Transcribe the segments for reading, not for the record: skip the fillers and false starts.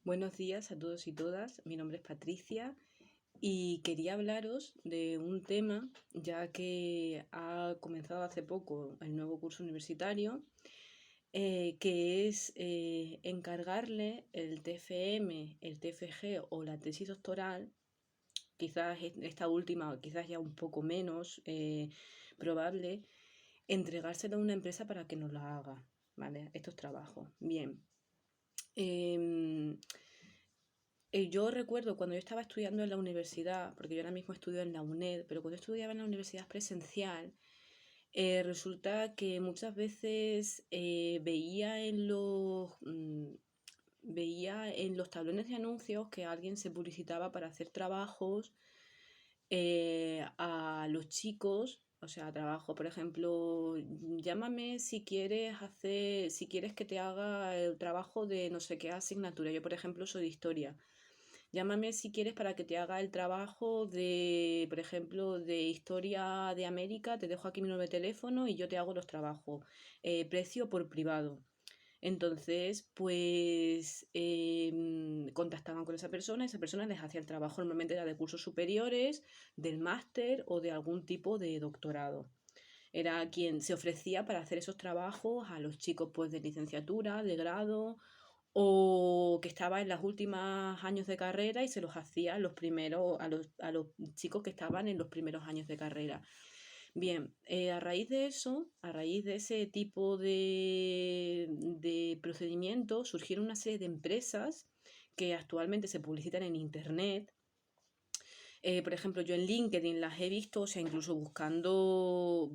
Buenos días a todos y todas, mi nombre es Patricia y quería hablaros de un tema ya que ha comenzado hace poco el nuevo curso universitario, que es encargarle el TFM, el TFG o la tesis doctoral, quizás esta última, quizás ya un poco menos probable, entregárselo a una empresa para que nos la haga, ¿vale? Estos trabajos. Bien. Em, yo recuerdo cuando yo estaba estudiando en la universidad, porque yo ahora mismo estudio en la UNED, pero cuando estudiaba en la universidad presencial, resulta que muchas veces veía en los tablones de anuncios que alguien se publicitaba para hacer trabajos a los chicos, o sea, trabajo, por ejemplo, llámame si quieres que te haga el trabajo de no sé qué asignatura. Yo, por ejemplo, soy de historia. Llámame si quieres para que te haga el trabajo de, por ejemplo, de historia de América. Te dejo aquí mi número de teléfono y yo te hago los trabajos. Precio por privado. Entonces, pues contactaban con esa persona les hacía el trabajo, normalmente era de cursos superiores, del máster o de algún tipo de doctorado. Era quien se ofrecía para hacer esos trabajos a los chicos pues de licenciatura, de grado o que estaba en los últimos años de carrera y se los hacía a los primeros, a los chicos que estaban en los primeros años de carrera. Bien, a raíz de eso, a raíz de ese tipo de procedimientos, surgieron una serie de empresas que actualmente se publicitan en Internet. Por ejemplo, yo en LinkedIn las he visto, o sea, incluso buscando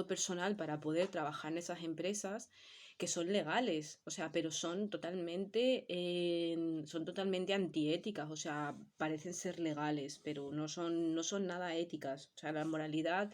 personal para poder trabajar en esas empresas que son legales, o sea, pero son totalmente antiéticas, o sea, parecen ser legales, pero no son nada éticas. O sea, la moralidad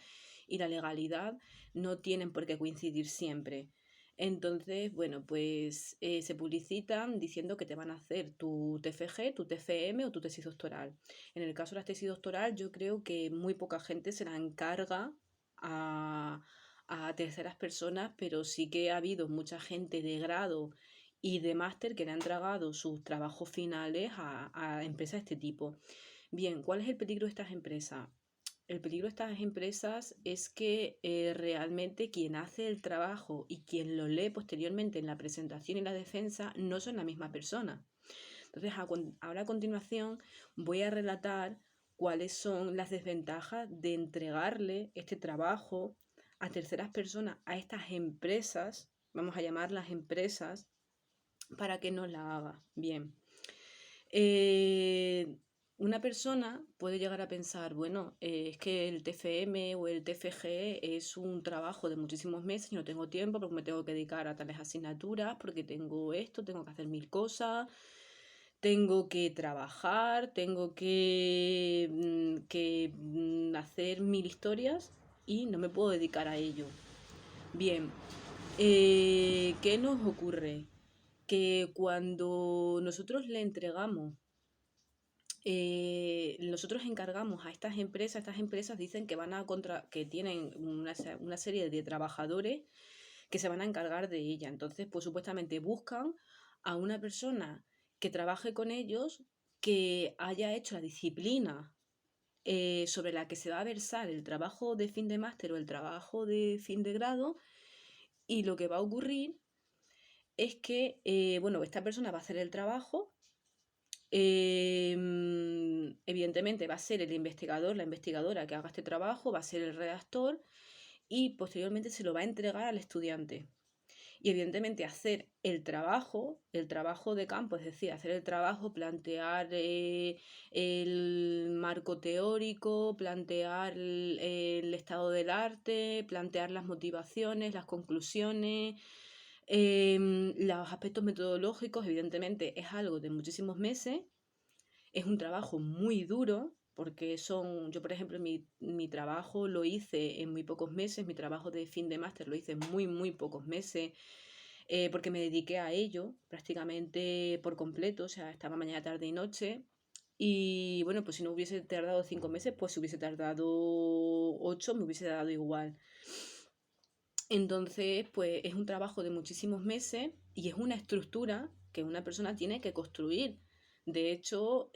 y la legalidad no tienen por qué coincidir siempre. Entonces, bueno, pues se publicitan diciendo que te van a hacer tu TFG, tu TFM o tu tesis doctoral. En el caso de la tesis doctoral, yo creo que muy poca gente se la encarga a, a terceras personas, pero sí que ha habido mucha gente de grado y de máster que le han entregado sus trabajos finales a empresas de este tipo. Bien, ¿cuál es el peligro de estas empresas? El peligro de estas empresas es que realmente quien hace el trabajo y quien lo lee posteriormente en la presentación y la defensa no son la misma persona. Entonces, ahora a continuación voy a relatar cuáles son las desventajas de entregarle este trabajo a terceras personas, a estas empresas, vamos a llamarlas empresas, para que nos la haga. Bien. Eh, una persona puede llegar a pensar, bueno, es que el TFM o el TFG es un trabajo de muchísimos meses y no tengo tiempo porque me tengo que dedicar a tales asignaturas, porque tengo esto, tengo que hacer mil cosas, tengo que trabajar, tengo que hacer mil historias y no me puedo dedicar a ello. Bien, ¿qué nos ocurre? Que cuando nosotros encargamos a estas empresas dicen que que tienen una serie de trabajadores que se van a encargar de ella. Entonces, pues supuestamente buscan a una persona que trabaje con ellos, que haya hecho la disciplina sobre la que se va a versar el trabajo de fin de máster o el trabajo de fin de grado, y lo que va a ocurrir es que, bueno, esta persona va a hacer el trabajo. Evidentemente va a ser el investigador, la investigadora que haga este trabajo, va a ser el redactor y posteriormente se lo va a entregar al estudiante. Y evidentemente hacer el trabajo de campo, es decir, hacer el trabajo, plantear el marco teórico, plantear el estado del arte, plantear las motivaciones, las conclusiones, los aspectos metodológicos, evidentemente es algo de muchísimos meses, es un trabajo muy duro. Porque yo por ejemplo, mi trabajo lo hice en muy pocos meses, mi trabajo de fin de máster lo hice en muy, muy pocos meses, porque me dediqué a ello prácticamente por completo, o sea, estaba mañana, tarde y noche. Y bueno, pues si no hubiese tardado 5 meses, pues si hubiese tardado 8, me hubiese dado igual. Entonces, pues es un trabajo de muchísimos meses y es una estructura que una persona tiene que construir. De hecho,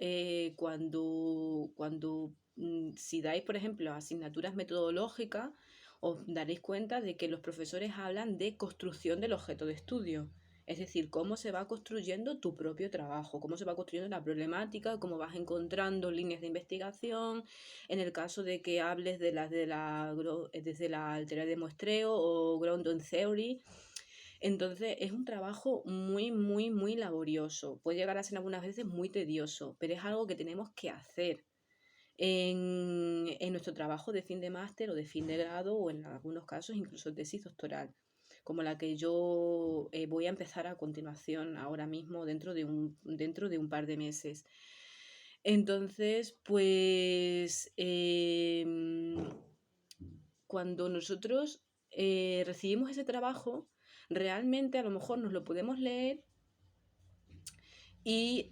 si dais, por ejemplo, asignaturas metodológicas, os daréis cuenta de que los profesores hablan de construcción del objeto de estudio. Es decir, cómo se va construyendo tu propio trabajo, cómo se va construyendo la problemática, cómo vas encontrando líneas de investigación, en el caso de que hables desde la teoría de muestreo o Grounding Theory. Entonces es un trabajo muy, muy, muy laborioso. Puede llegar a ser algunas veces muy tedioso, pero es algo que tenemos que hacer en nuestro trabajo de fin de máster o de fin de grado o en algunos casos incluso tesis doctoral, como la que yo voy a empezar a continuación ahora mismo dentro de un par de meses. Entonces, pues cuando nosotros recibimos ese trabajo, realmente a lo mejor nos lo podemos leer y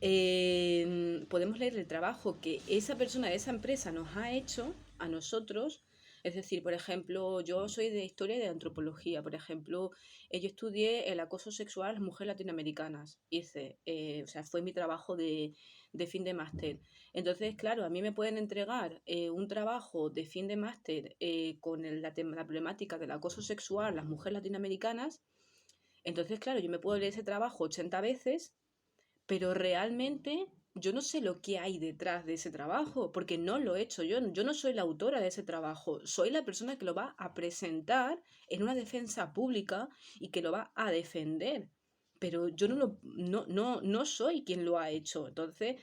podemos leer el trabajo que esa persona de esa empresa nos ha hecho a nosotros. Es decir, por ejemplo, yo soy de historia y de antropología. Por ejemplo, yo estudié el acoso sexual a las mujeres latinoamericanas. O sea, fue mi trabajo de fin de máster. Entonces, claro, a mí me pueden entregar un trabajo de fin de máster con la problemática del acoso sexual a las mujeres latinoamericanas. Entonces, claro, yo me puedo leer ese trabajo 80 veces, pero realmente yo no sé lo que hay detrás de ese trabajo, porque no lo he hecho yo. Yo no soy la autora de ese trabajo, soy la persona que lo va a presentar en una defensa pública y que lo va a defender. Pero yo no soy quien lo ha hecho. Entonces,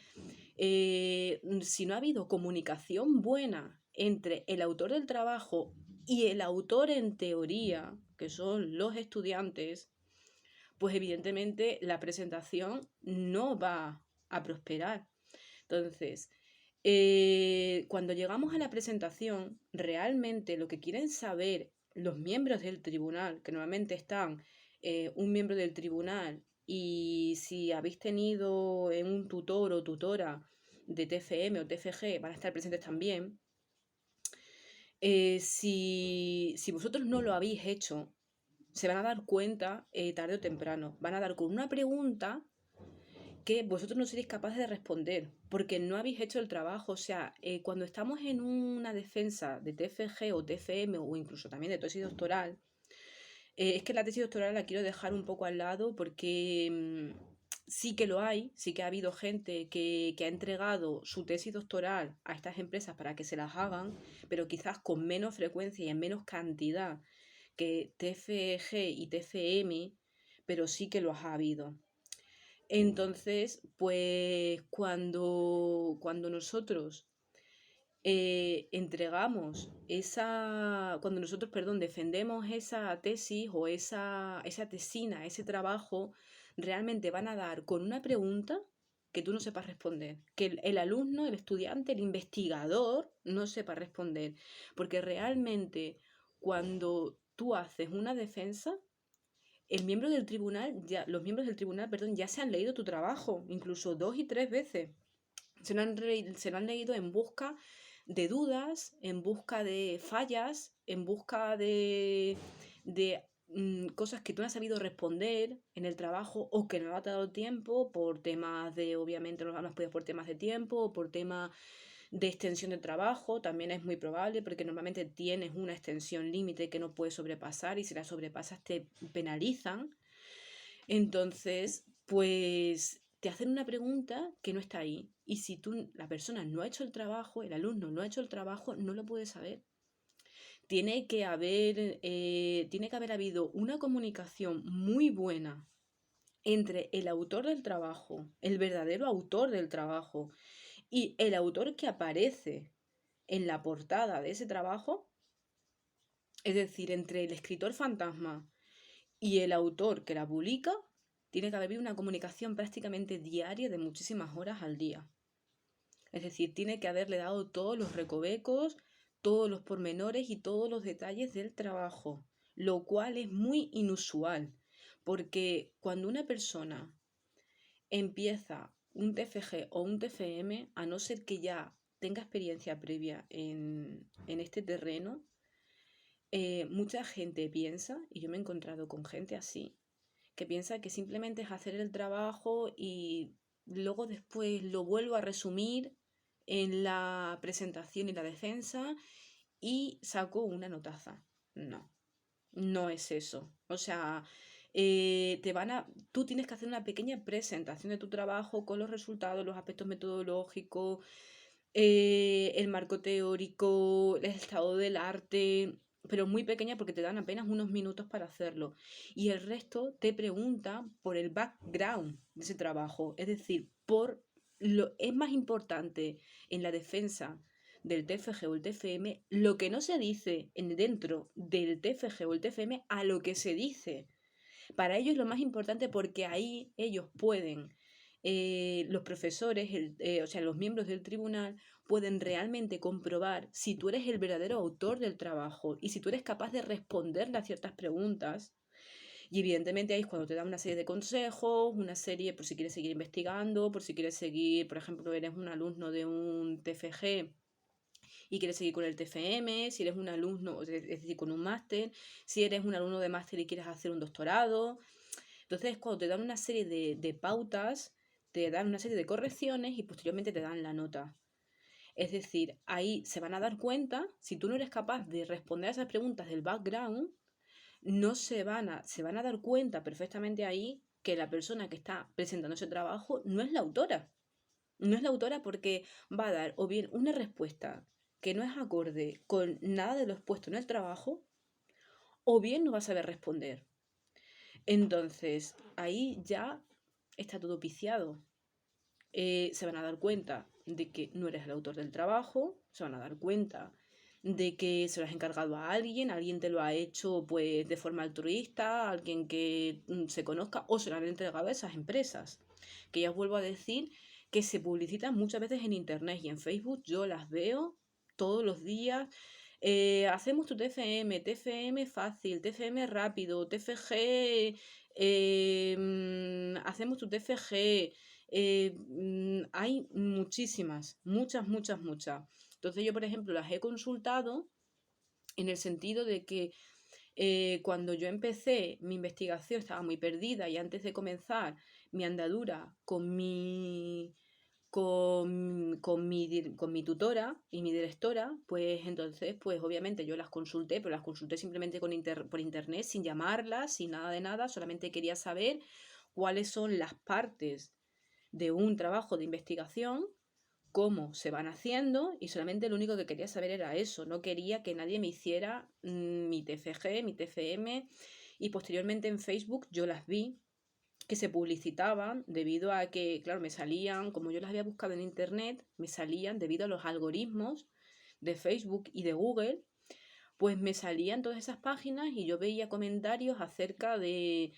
si no ha habido comunicación buena entre el autor del trabajo y el autor en teoría, que son los estudiantes, pues evidentemente la presentación no va a prosperar. Entonces, cuando llegamos a la presentación, realmente lo que quieren saber los miembros del tribunal, que normalmente están un miembro del tribunal, y si habéis tenido un tutor o tutora de TFM o TFG, van a estar presentes también. Si vosotros no lo habéis hecho, se van a dar cuenta tarde o temprano. Van a dar con una pregunta que vosotros no seréis capaces de responder porque no habéis hecho el trabajo. O sea, cuando estamos en una defensa de TFG o TFM o incluso también de tesis doctoral, es que la tesis doctoral la quiero dejar un poco al lado porque sí que lo hay, sí que ha habido gente que ha entregado su tesis doctoral a estas empresas para que se las hagan, pero quizás con menos frecuencia y en menos cantidad que TFG y TFM, pero sí que los ha habido. Entonces, pues cuando nosotros cuando nosotros, perdón, defendemos esa tesis o esa tesina, ese trabajo, realmente van a dar con una pregunta que tú no sepas responder, que el alumno, el estudiante, el investigador no sepa responder, porque realmente cuando tú haces una defensa, los miembros del tribunal, perdón, ya se han leído tu trabajo, incluso 2 y 3 veces. Se lo han leído en busca de dudas, en busca de fallas, en busca de cosas que tú no has sabido responder en el trabajo o que no ha dado tiempo por temas obviamente no has podido por temas de tiempo o por temas de extensión de trabajo, también es muy probable porque normalmente tienes una extensión límite que no puedes sobrepasar y si la sobrepasas te penalizan. Entonces, pues te hacen una pregunta que no está ahí. Y si la persona no ha hecho el trabajo, el alumno no ha hecho el trabajo, no lo puede saber. Tiene que haber habido una comunicación muy buena entre el autor del trabajo, el verdadero autor del trabajo, y el autor que aparece en la portada de ese trabajo, es decir, entre el escritor fantasma y el autor que la publica, tiene que haber una comunicación prácticamente diaria de muchísimas horas al día. Es decir, tiene que haberle dado todos los recovecos, todos los pormenores y todos los detalles del trabajo, lo cual es muy inusual, porque cuando una persona empieza un TFG o un TFM, a no ser que ya tenga experiencia previa en este terreno, mucha gente piensa, y yo me he encontrado con gente así, que piensa que simplemente es hacer el trabajo y luego después lo vuelvo a resumir en la presentación y la defensa y saco una notaza. No, no es eso. O sea, tú tienes que hacer una pequeña presentación de tu trabajo con los resultados, los aspectos metodológicos, el marco teórico, el estado del arte, pero muy pequeña porque te dan apenas unos minutos para hacerlo. Y el resto te pregunta por el background de ese trabajo, es decir, es más importante en la defensa del TFG o el TFM lo que no se dice dentro del TFG o el TFM a lo que se dice. Para ellos es lo más importante porque ahí ellos pueden, los profesores, o sea, los miembros del tribunal, pueden realmente comprobar si tú eres el verdadero autor del trabajo y si tú eres capaz de responderle a ciertas preguntas. Y evidentemente ahí es cuando te dan una serie de consejos, una serie por si quieres seguir investigando, por si quieres seguir, por ejemplo, eres un alumno de un TFG y quieres seguir con el TFM, si eres un alumno, es decir, con un máster, si eres un alumno de máster y quieres hacer un doctorado. Entonces, cuando te dan una serie de pautas, te dan una serie de correcciones y posteriormente te dan la nota. Es decir, ahí se van a dar cuenta, si tú no eres capaz de responder a esas preguntas del background, no se van a dar cuenta perfectamente ahí que la persona que está presentando ese trabajo no es la autora. No es la autora porque va a dar o bien una respuesta que no es acorde con nada de lo expuesto en el trabajo, o bien no va a saber responder. Entonces, ahí ya está todo viciado. Se van a dar cuenta de que no eres el autor del trabajo, se van a dar cuenta de que se lo has encargado a alguien te lo ha hecho pues de forma altruista, alguien que se conozca o se lo han entregado a esas empresas. Que ya os vuelvo a decir que se publicitan muchas veces en internet y en Facebook, yo las veo todos los días. Hacemos tu TFM, TFM fácil, TFM rápido, TFG, hacemos tu TFG, hay muchísimas, muchas, muchas, muchas. Entonces yo, por ejemplo, las he consultado en el sentido de que cuando yo empecé mi investigación estaba muy perdida y antes de comenzar mi andadura con mi tutora y mi directora, pues entonces, pues obviamente yo las consulté, pero las consulté simplemente por internet, sin llamarlas, sin nada de nada, solamente quería saber cuáles son las partes de un trabajo de investigación, cómo se van haciendo y solamente lo único que quería saber era eso, no quería que nadie me hiciera mi TFG, mi TFM y posteriormente en Facebook yo las vi que se publicitaban debido a que, claro, me salían, como yo las había buscado en internet, me salían debido a los algoritmos de Facebook y de Google, pues me salían todas esas páginas y yo veía comentarios acerca de,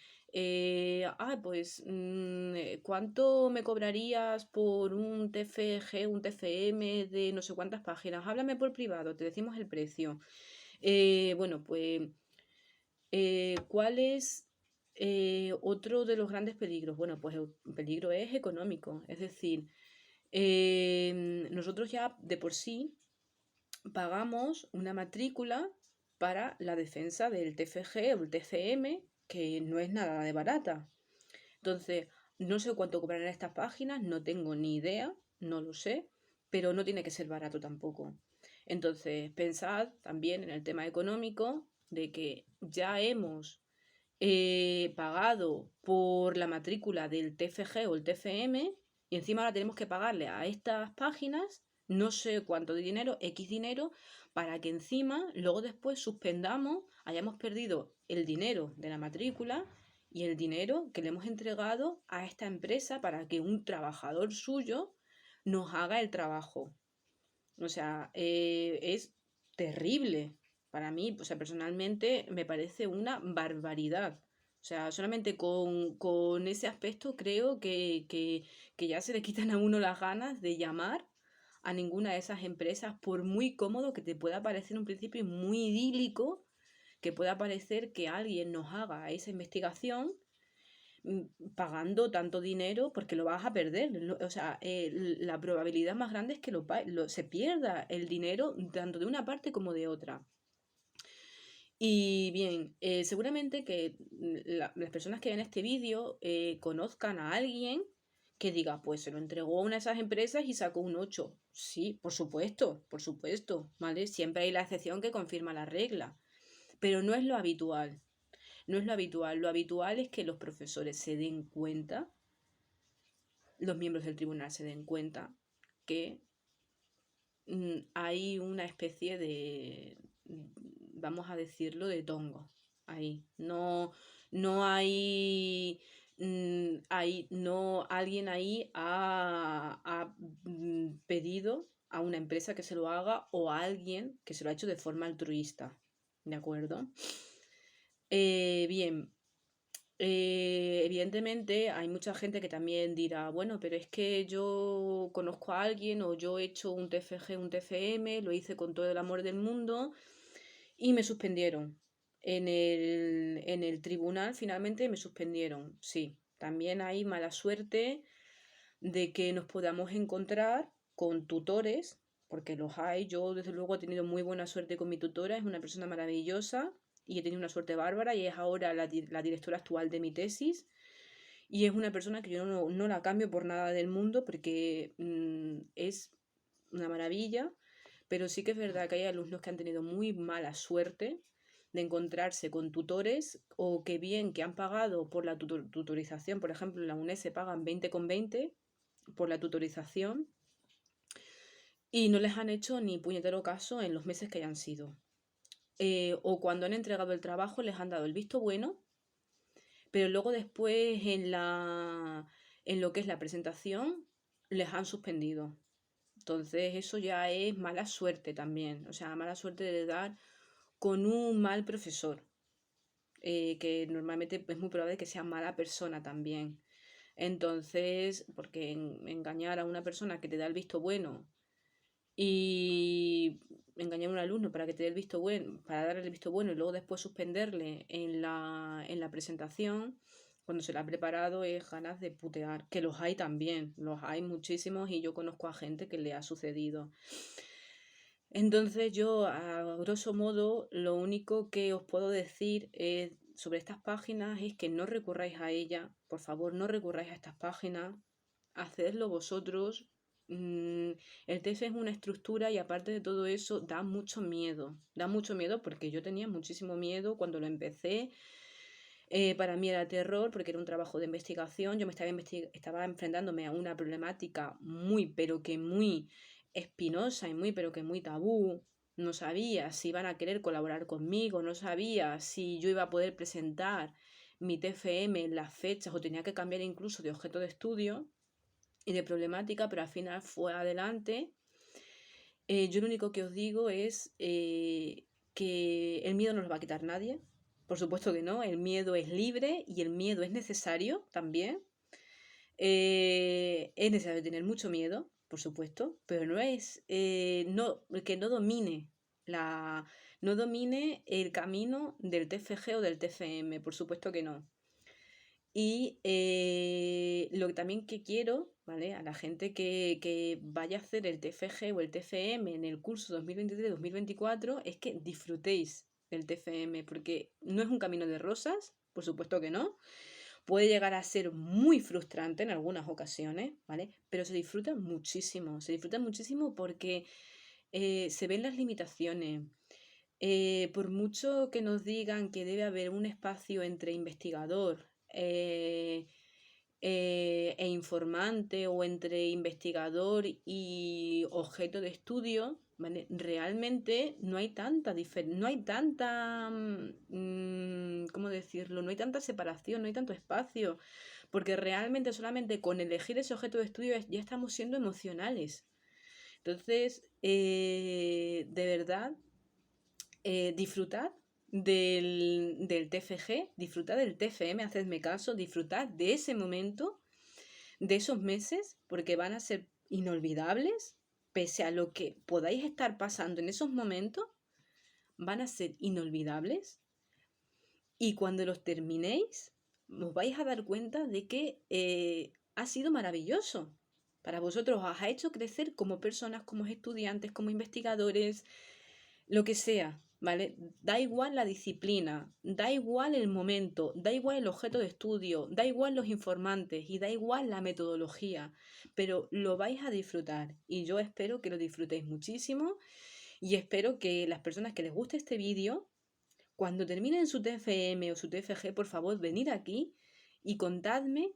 ¿cuánto me cobrarías por un TFG, un TFM de no sé cuántas páginas? Háblame por privado, te decimos el precio. Bueno, pues, ¿cuál es otro de los grandes peligros? Bueno, pues el peligro es económico, es decir, nosotros ya de por sí pagamos una matrícula para la defensa del TFG o el TCM, que no es nada de barata. Entonces, no sé cuánto cobrarán estas páginas, no tengo ni idea, no lo sé, pero no tiene que ser barato tampoco. Entonces, pensad también en el tema económico de que ya hemos pagado por la matrícula del TFG o el TFM y encima ahora tenemos que pagarle a estas páginas no sé cuánto de dinero, X dinero, para que encima luego después suspendamos, hayamos perdido el dinero de la matrícula y el dinero que le hemos entregado a esta empresa para que un trabajador suyo nos haga el trabajo. O sea, es terrible. Para mí, o sea, personalmente me parece una barbaridad. O sea, solamente con ese aspecto creo que ya se le quitan a uno las ganas de llamar a ninguna de esas empresas, por muy cómodo que te pueda parecer en un principio y muy idílico, que pueda parecer que alguien nos haga esa investigación pagando tanto dinero porque lo vas a perder. O sea, la probabilidad más grande es que se pierda el dinero tanto de una parte como de otra. Y bien, seguramente que las personas que ven este vídeo conozcan a alguien que diga, pues se lo entregó a una de esas empresas y sacó un 8. Sí, por supuesto, ¿vale? Siempre hay la excepción que confirma la regla, pero no es lo habitual. No es lo habitual. Lo habitual es que los profesores se den cuenta, los miembros del tribunal se den cuenta que hay una especie de, vamos a decirlo, de tongo ahí. No, no hay, no, alguien ahí ha pedido a una empresa que se lo haga o a alguien que se lo ha hecho de forma altruista. ¿De acuerdo? Bien, evidentemente hay mucha gente que también dirá, bueno, pero es que yo conozco a alguien o yo he hecho un TFG, un TFM, lo hice con todo el amor del mundo y me suspendieron. En el tribunal finalmente me suspendieron. Sí, también hay mala suerte de que nos podamos encontrar con tutores, porque los hay. Yo desde luego he tenido muy buena suerte con mi tutora, es una persona maravillosa y he tenido una suerte bárbara y es ahora la directora actual de mi tesis. Y es una persona que yo no la cambio por nada del mundo porque es una maravilla, pero sí que es verdad que hay alumnos que han tenido muy mala suerte de encontrarse con tutores o que bien que han pagado por la tutorización, por ejemplo en la UNED se pagan 20,20 por la tutorización y no les han hecho ni puñetero caso en los meses que hayan sido. O cuando han entregado el trabajo les han dado el visto bueno, pero luego después en lo que es la presentación les han suspendido. Entonces eso ya es mala suerte también, o sea, mala suerte de dar con un mal profesor, que normalmente es muy probable que sea mala persona también. Entonces, porque engañar a una persona que te da el visto bueno y engañar a un alumno para que te dé el visto bueno, para darle el visto bueno y luego después suspenderle en la presentación, cuando se la ha preparado es ganas de putear, que los hay también, los hay muchísimos y yo conozco a gente que le ha sucedido. Entonces yo, a grosso modo, lo único que os puedo decir sobre estas páginas es que no recurráis a ellas, por favor, no recurráis a estas páginas, hacedlo vosotros. El TEF es una estructura y aparte de todo eso da mucho miedo porque yo tenía muchísimo miedo cuando lo empecé. Para mí era terror porque era un trabajo de investigación, yo me estaba enfrentándome a una problemática muy, pero que muy espinosa y muy, pero que muy tabú. No sabía si iban a querer colaborar conmigo, no sabía si yo iba a poder presentar mi TFM en las fechas o tenía que cambiar incluso de objeto de estudio y de problemática, pero al final fue adelante. Yo lo único que os digo es que el miedo no lo va a quitar nadie. Por supuesto que no, el miedo es libre y el miedo es necesario también. Es necesario tener mucho miedo, por supuesto, pero no es que la, no domine el camino del TFG o del TFM, por supuesto que no. Y lo que también que quiero, ¿vale? A la gente que vaya a hacer el TFG o el TFM en el curso 2023-2024 es que disfrutéis del TFM, porque no es un camino de rosas, por supuesto que no. Puede llegar a ser muy frustrante en algunas ocasiones, ¿vale? Pero se disfruta muchísimo porque se ven las limitaciones. Por mucho que nos digan que debe haber un espacio entre investigador e informante o entre investigador y objeto de estudio, ¿vale? Realmente no hay tanta no hay tanta, ¿cómo decirlo? No hay tanta separación, no hay tanto espacio, porque realmente solamente con elegir ese objeto de estudio ya estamos siendo emocionales. Entonces, de verdad, disfrutad del TFG, disfrutad del TFM, hacedme caso, disfrutad de ese momento, de esos meses, porque van a ser inolvidables, pese a lo que podáis estar pasando en esos momentos, van a ser inolvidables. Y cuando los terminéis, os vais a dar cuenta de que ha sido maravilloso. Para vosotros os ha hecho crecer como personas, como estudiantes, como investigadores, lo que sea. ¿vale? Da igual la disciplina, da igual el momento, da igual el objeto de estudio, da igual los informantes y da igual la metodología, pero lo vais a disfrutar y yo espero que lo disfrutéis muchísimo y espero que las personas que les guste este vídeo, cuando terminen su TFM o su TFG, por favor, venid aquí y contadme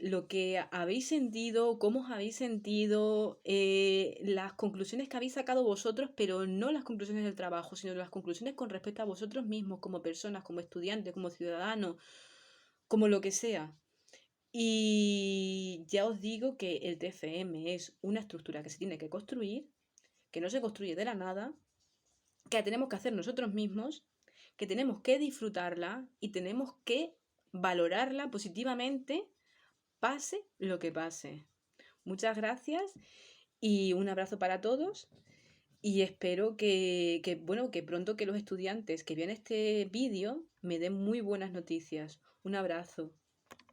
lo que habéis sentido, cómo os habéis sentido, las conclusiones que habéis sacado vosotros, pero no las conclusiones del trabajo, sino las conclusiones con respecto a vosotros mismos, como personas, como estudiantes, como ciudadanos, como lo que sea. Y ya os digo que el TFM es una estructura que se tiene que construir, que no se construye de la nada, que la tenemos que hacer nosotros mismos, que tenemos que disfrutarla y tenemos que valorarla positivamente, pase lo que pase. Muchas gracias y un abrazo para todos. Y espero bueno, que pronto que los estudiantes que vean este vídeo me den muy buenas noticias. Un abrazo.